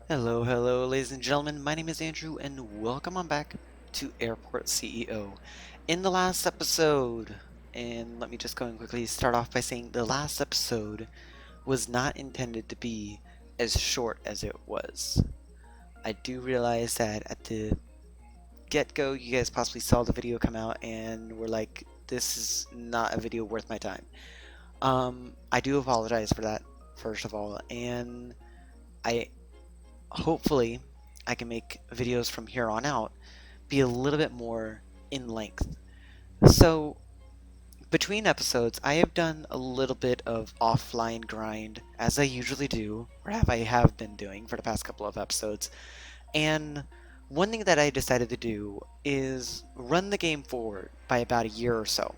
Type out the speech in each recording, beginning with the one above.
Hello, ladies and gentlemen. My name is Andrew, and welcome on back to Airport CEO. In the last episode, and let me just go and quickly start off by saying the last episode was not intended to be as short as it was. I do realize that at the get-go, you guys possibly saw the video come out and were like, this is not a video worth my time. I do apologize for that, first of all, and I hopefully I can make videos from here on out be a little bit more in length. So between episodes, I have done a little bit of offline grind, as I usually do, or I have been doing for the past couple of episodes. And one thing that I decided to do is run the game forward by about a year or so.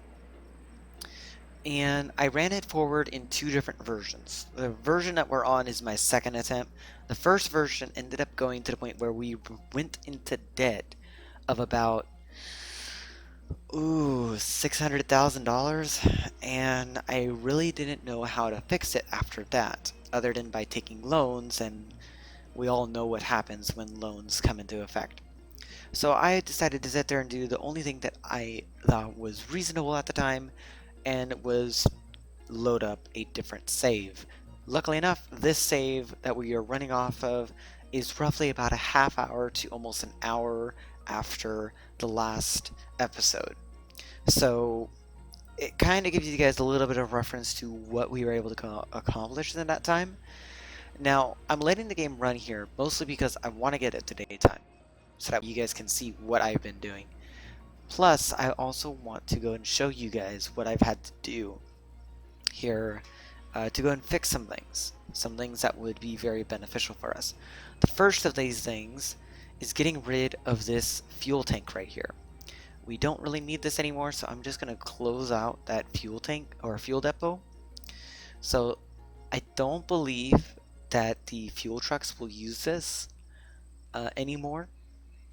And I ran it forward in two different versions. The version that we're on is my second attempt. The first version ended up going to the point where we went into debt of about $600,000, and I really didn't know how to fix it after that, other than by taking loans, and we all know what happens when loans come into effect. So I decided to sit there and do the only thing that I thought was reasonable at the time, and it was load up a different save. Luckily enough, this save that we are running off of is roughly about a half hour to almost an hour after the last episode. So it kind of gives you guys a little bit of reference to what we were able to accomplish in that time. Now, I'm letting the game run here mostly because I want to get it to daytime so that you guys can see what I've been doing. Plus, I also want to go and show you guys what I've had to do here to go and fix some things that would be very beneficial for us. The first of these things is getting rid of this fuel tank right here. We don't really need this anymore, so I'm just going to close out that fuel tank or fuel depot. So I don't believe that the fuel trucks will use this anymore.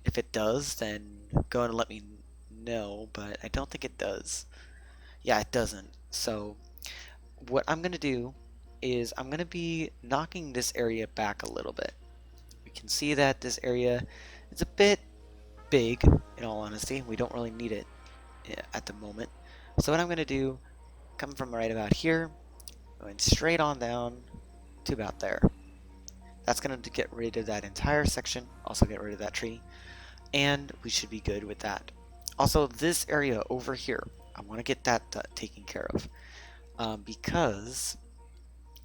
If it does, then go and let me know, but I don't think it does. Yeah, it doesn't. So what I'm going to do is I'm going to be knocking this area back a little bit. We can see that this area is a bit big, in all honesty. We don't really need it at the moment. So what I'm going to do, come from right about here, going straight on down to about there. That's going to get rid of that entire section, also get rid of that tree, and we should be good with that. Also, this area over here, I want to get that taken care of. Because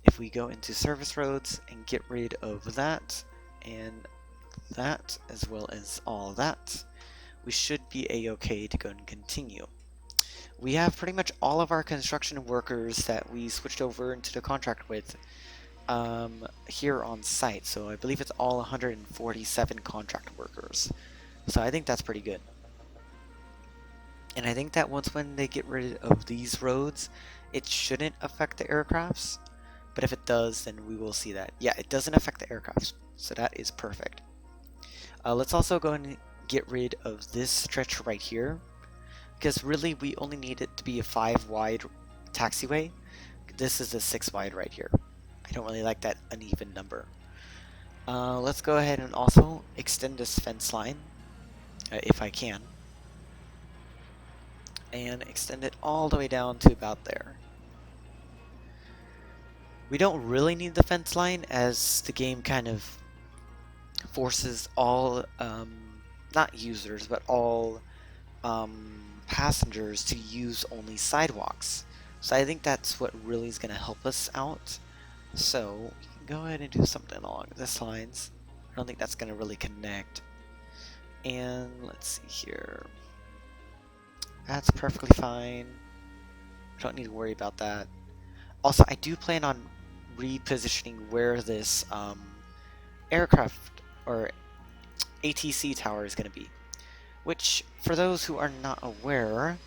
if we go into service roads and get rid of that and that as well as all that, we should be a-okay to go and continue. We have pretty much all of our construction workers that we switched over into the contract with here on site, so I believe it's all 147 contract workers. So I think that's pretty good. And I think that when they get rid of these roads, it shouldn't affect the aircrafts, but if it does, then we will see that. Yeah, it doesn't affect the aircrafts, so that is perfect. Let's also go and get rid of this stretch right here, because really we only need it to be a 5-wide taxiway. This is a 6-wide right here. I don't really like that uneven number. Let's go ahead and also extend this fence line, if I can, and extend it all the way down to about there. We don't really need the fence line, as the game kind of forces all, not users, but all passengers to use only sidewalks. So I think that's what really is going to help us out. So we can go ahead and do something along this lines. I don't think that's going to really connect. And let's see here. That's perfectly fine. I don't need to worry about that. Also, I do plan on repositioning where this aircraft or ATC tower is going to be. Which, for those who are not aware,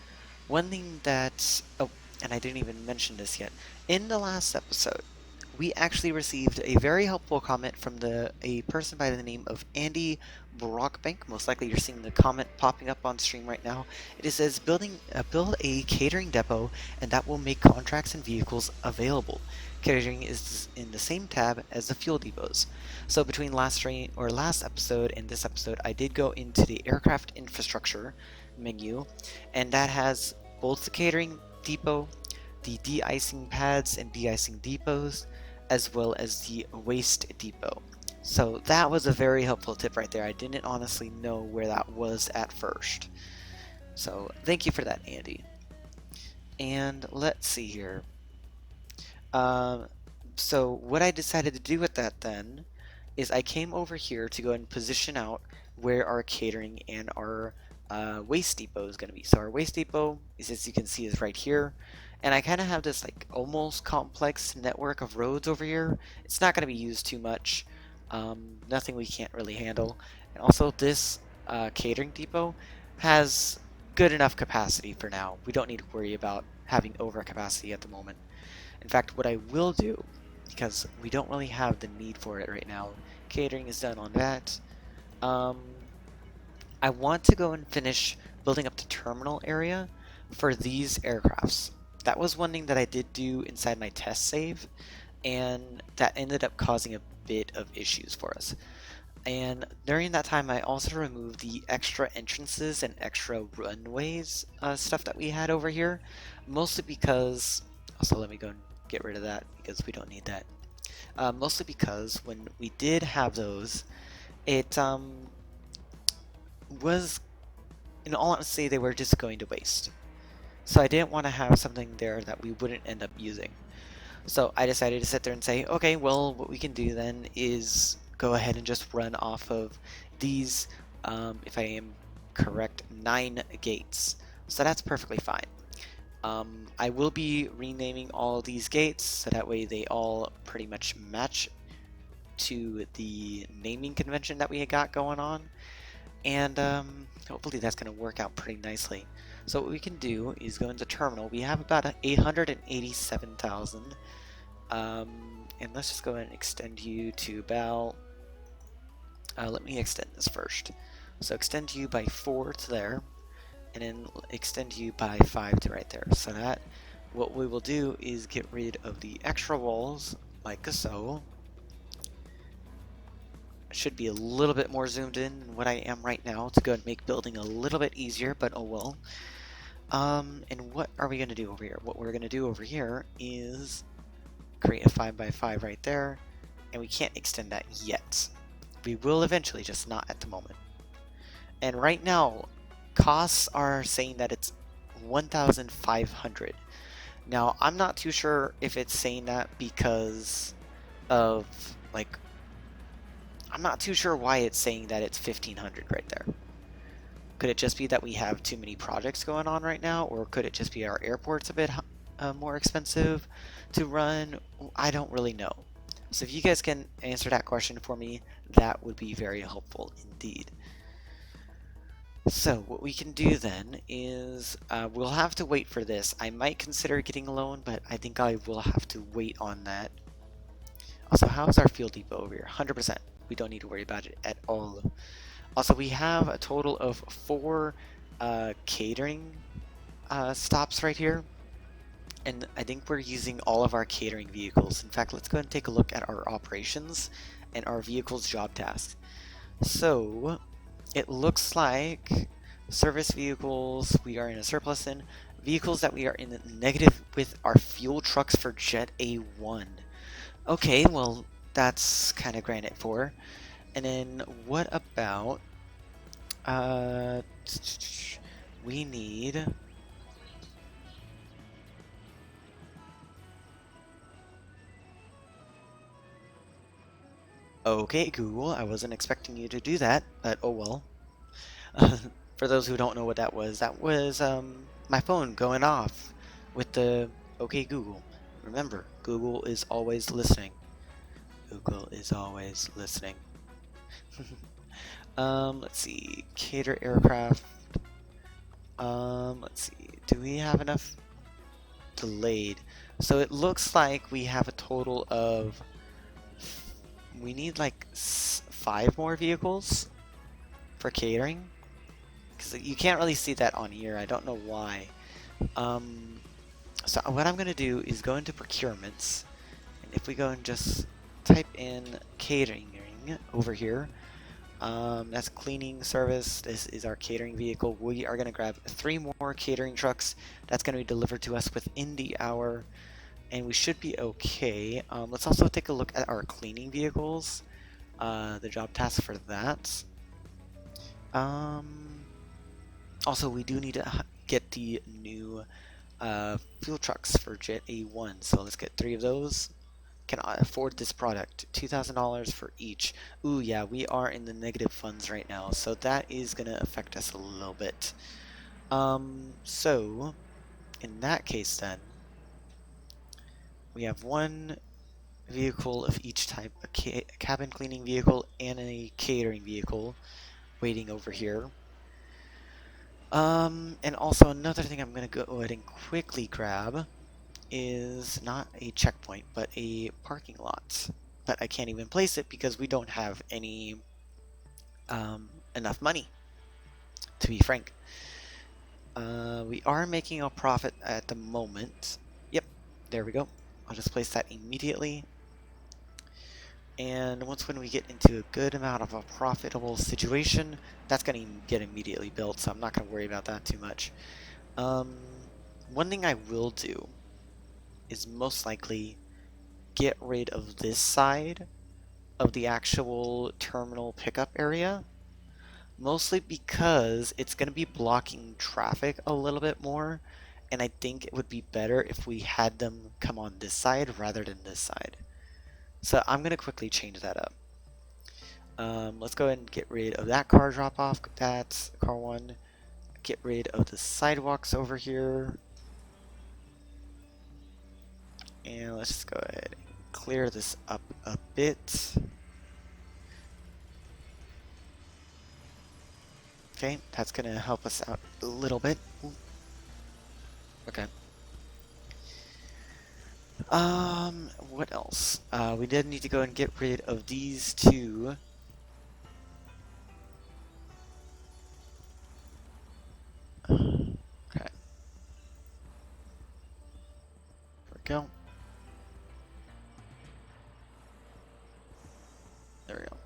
one thing that... Oh, and I didn't even mention this yet. In the last episode, we actually received a very helpful comment from a person by the name of Andy Brockbank. Most likely you're seeing the comment popping up on stream right now. It says build a catering depot and that will make contracts and vehicles available. Catering is in the same tab as the fuel depots. So between last episode and this episode, I did go into the aircraft infrastructure menu, and that has both the catering depot, the de-icing pads and de-icing depots, as well as the waste depot. So that was a very helpful tip right there. I didn't honestly know where that was at first. So thank you for that, Andy. And let's see here. Um, so what I decided to do with that then is I came over here to go and position out where our catering and our waste depot is going to be. So our waste depot is, as you can see, is right here. And I kind of have this like almost complex network of roads over here. It's not going to be used too much. Nothing we can't really handle. And also this catering depot has good enough capacity for now. We don't need to worry about having overcapacity at the moment. In fact, what I will do, because we don't really have the need for it right now, catering is done on that. I want to go and finish building up the terminal area for these aircrafts. That was one thing that I did do inside my test save, and that ended up causing a bit of issues for us. And during that time, I also removed the extra entrances and extra runways stuff that we had over here, mostly because, also let me go and get rid of that because we don't need that. Mostly because when we did have those, it was, in all honesty, they were just going to waste. So I didn't want to have something there that we wouldn't end up using. So I decided to sit there and say, okay, well, what we can do then is go ahead and just run off of these, if I am correct, 9 gates. So that's perfectly fine. I will be renaming all these gates so that way they all pretty much match to the naming convention that we got going on. And hopefully that's going to work out pretty nicely. So what we can do is go into terminal. We have about 887,000. And let's just go ahead and extend you to about, let me extend this first. So extend you by 4 to there, and then extend you by 5 to right there. So that, what we will do is get rid of the extra walls, like so. Should be a little bit more zoomed in than what I am right now to go and make building a little bit easier, but oh well. And what are we going to do over here? What we're going to do over here is create a 5x5 right there, and we can't extend that yet. We will eventually, just not at the moment. And right now, costs are saying that it's 1,500. Now, I'm not too sure if it's saying that because of, like, I'm not too sure why it's saying that it's 1,500 right there. Could it just be that we have too many projects going on right now, or could it just be our airport's a bit more expensive to run? I don't really know. So if you guys can answer that question for me, that would be very helpful indeed. So what we can do then is we'll have to wait for this. I might consider getting a loan, but I think I will have to wait on that. Also, how's our fuel depot over here? 100%. We don't need to worry about it at all. Also, we have a total of 4 catering stops right here. And I think we're using all of our catering vehicles. In fact, let's go ahead and take a look at our operations and our vehicles job tasks. So, it looks like service vehicles we are in a surplus in. Vehicles that we are in the negative with are fuel trucks for Jet A1. Okay, well, that's kind of granted for. And then what about, we need, okay, Google, I wasn't expecting you to do that, but oh well. For those who don't know what that was my phone going off with the okay Google. Remember, Google is always listening. Google is always listening. Let's see, cater aircraft. Let's see, do we have enough delayed? So it looks like we have a total of, we need like 5 more vehicles for catering. Because you can't really see that on here. I don't know why. Um, so what I'm going to do is go into procurements. And if we go and just type in catering over here, that's cleaning service. This is our catering vehicle. We are going to grab 3 more catering trucks. That's going to be delivered to us within the hour. And we should be okay. Let's also take a look at our cleaning vehicles. The job task for that. Also, we do need to get the new fuel trucks for Jet A1. So let's get 3 of those. Can I afford this product? $2,000 for each. Ooh, yeah, we are in the negative funds right now, so that is going to affect us a little bit. So, in that case then, we have 1 vehicle of each type, a cabin cleaning vehicle and a catering vehicle waiting over here. And also another thing I'm going to go ahead and quickly grab is not a checkpoint, but a parking lot. But I can't even place it because we don't have any enough money, to be frank. We are making a profit at the moment. Yep, there we go. I'll just place that immediately. And once when we get into a good amount of a profitable situation, that's going to get immediately built, so I'm not going to worry about that too much. One thing I will do is most likely get rid of this side of the actual terminal pickup area, mostly because it's going to be blocking traffic a little bit more, and I think it would be better if we had them come on this side rather than this side. So I'm going to quickly change that up. Let's go ahead and get rid of that car drop off. That's car 1. Get rid of the sidewalks over here. And let's just go ahead and clear this up a bit. Okay, that's going to help us out a little bit. Ooh. Okay. What else? We did need to go and get rid of these 2. Okay. There we go. There we go.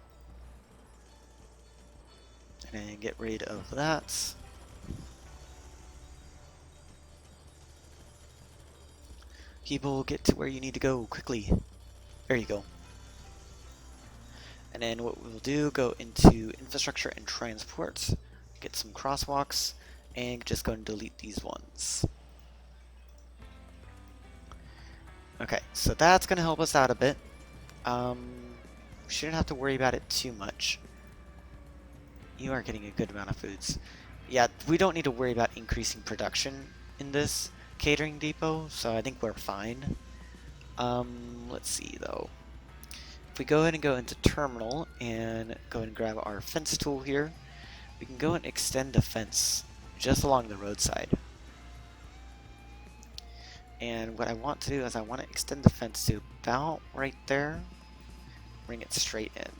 And then get rid of that. People, get to where you need to go quickly. There you go. And then what we'll do, go into infrastructure and transport, get some crosswalks, and just go and delete these ones. Okay, so that's going to help us out a bit. We shouldn't have to worry about it too much. You are getting a good amount of foods. Yeah, we don't need to worry about increasing production in this catering depot, so I think we're fine. Let's see though. If we go ahead and go into terminal and go and grab our fence tool here, we can go and extend the fence just along the roadside. And what I want to do is I want to extend the fence to about right there, bring it straight in.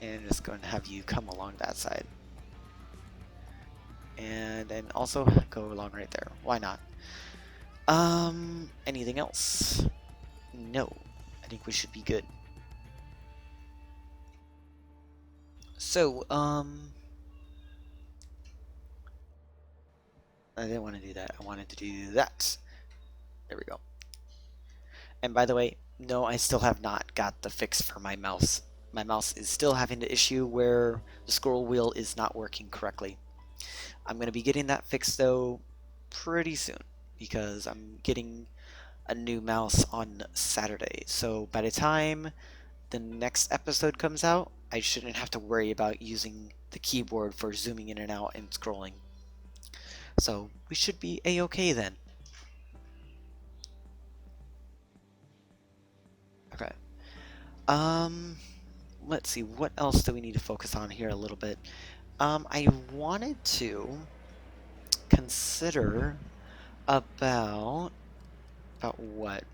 And just go and have you come along that side. And then also go along right there. Why not? Anything else? No. I think we should be good. So, I didn't want to do that. I wanted to do that. There we go. And by the way, no, I still have not got the fix for my mouse. My mouse is still having the issue where the scroll wheel is not working correctly. I'm going to be getting that fixed though pretty soon because I'm getting a new mouse on Saturday. So by the time the next episode comes out, I shouldn't have to worry about using the keyboard for zooming in and out and scrolling. So we should be a-okay then. Okay. Let's see, what else do we need to focus on here a little bit? I wanted to consider About what?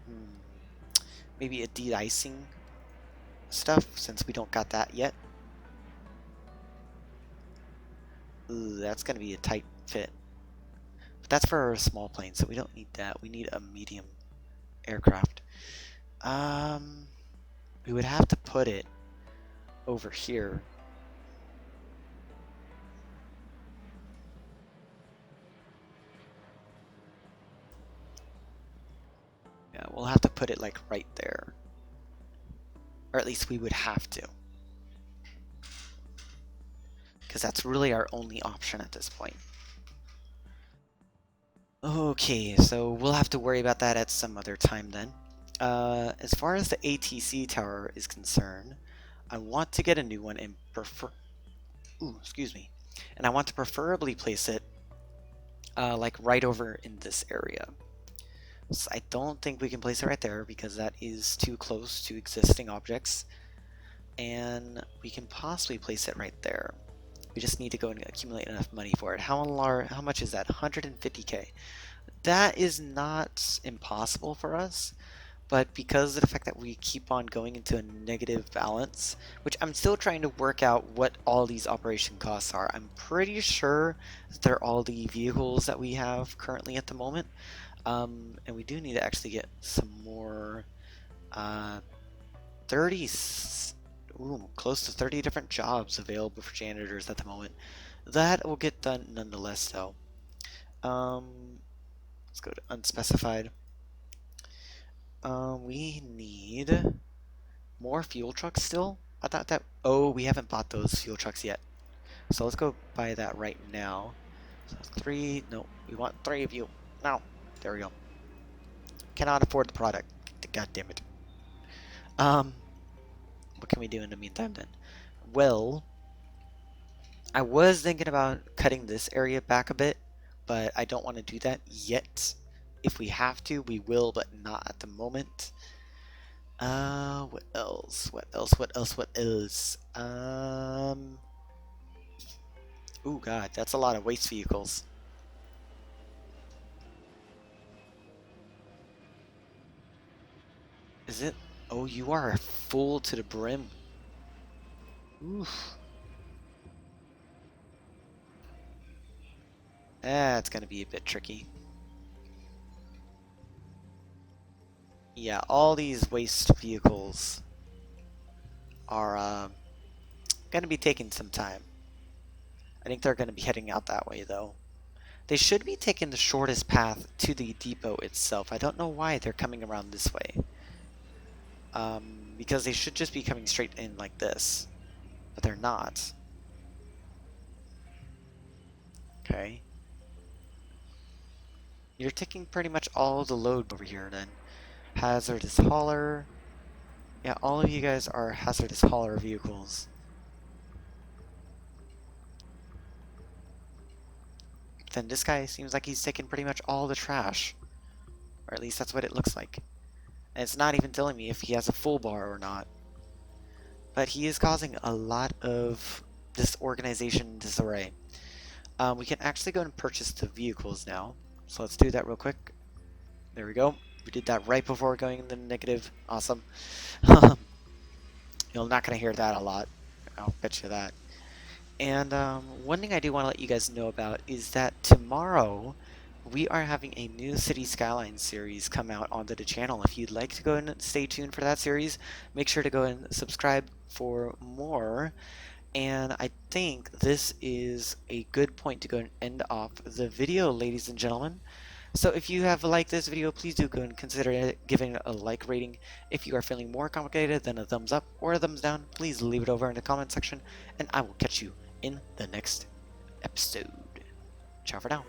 Maybe a de-icing stuff, since we don't got that yet. Ooh, that's gonna be a tight fit. But that's for a small plane, so we don't need that. We need a medium aircraft. Um, we would have to put it over here. Yeah, we'll have to put it like right there. Or at least we would have to. Because that's really our only option at this point. Okay, so we'll have to worry about that at some other time then. As far as the ATC tower is concerned, I want to get a new one and excuse me. And I want to preferably place it like right over in this area. So I don't think we can place it right there because that is too close to existing objects. And we can possibly place it right there. We just need to go and accumulate enough money for it. How much is that? 150k. That is not impossible for us, but because of the fact that we keep on going into a negative balance, which I'm still trying to work out what all these operation costs are. I'm pretty sure that they're all the vehicles that we have currently at the moment. And we do need to actually get some more 30 close to 30 different jobs available for janitors at the moment. That will get done nonetheless though. Let's go to unspecified. We need more fuel trucks still? I thought that... Oh, we haven't bought those fuel trucks yet. So let's go buy that right now. So 3... No, we want 3 of you. No. There we go. Cannot afford the product. God damn it. What can we do in the meantime then? Well, I was thinking about cutting this area back a bit, but I don't want to do that yet. If we have to, we will, but not at the moment. What else? What else? What else? What else? Oh god, that's a lot of waste vehicles. Is it? Oh, you are full to the brim. Oof. That's gonna be a bit tricky. Yeah, all these waste vehicles are gonna be taking some time. I think they're gonna be heading out that way though. They should be taking the shortest path to the depot itself. I don't know why they're coming around this way. Because they should just be coming straight in like this. But they're not. Okay. You're taking pretty much all the load over here then. Hazardous hauler. Yeah, all of you guys are hazardous hauler vehicles. Then this guy seems like he's taking pretty much all the trash. Or at least that's what it looks like. And it's not even telling me if he has a full bar or not. But he is causing a lot of disorganization and disarray. We can actually go and purchase the vehicles now. So let's do that real quick. There we go. We did that right before going in the negative. Awesome. You're not going to hear that a lot. I'll bet you that. And one thing I do want to let you guys know about is that tomorrow we are having a new City Skyline series come out onto the channel. If you'd like to go and stay tuned for that series, make sure to go and subscribe for more. And I think this is a good point to go and end off the video, ladies and gentlemen. So if you have liked this video, please do go and consider giving it a like rating. If you are feeling more complicated than a thumbs up or a thumbs down, please leave it over in the comment section, and I will catch you in the next episode. Ciao for now.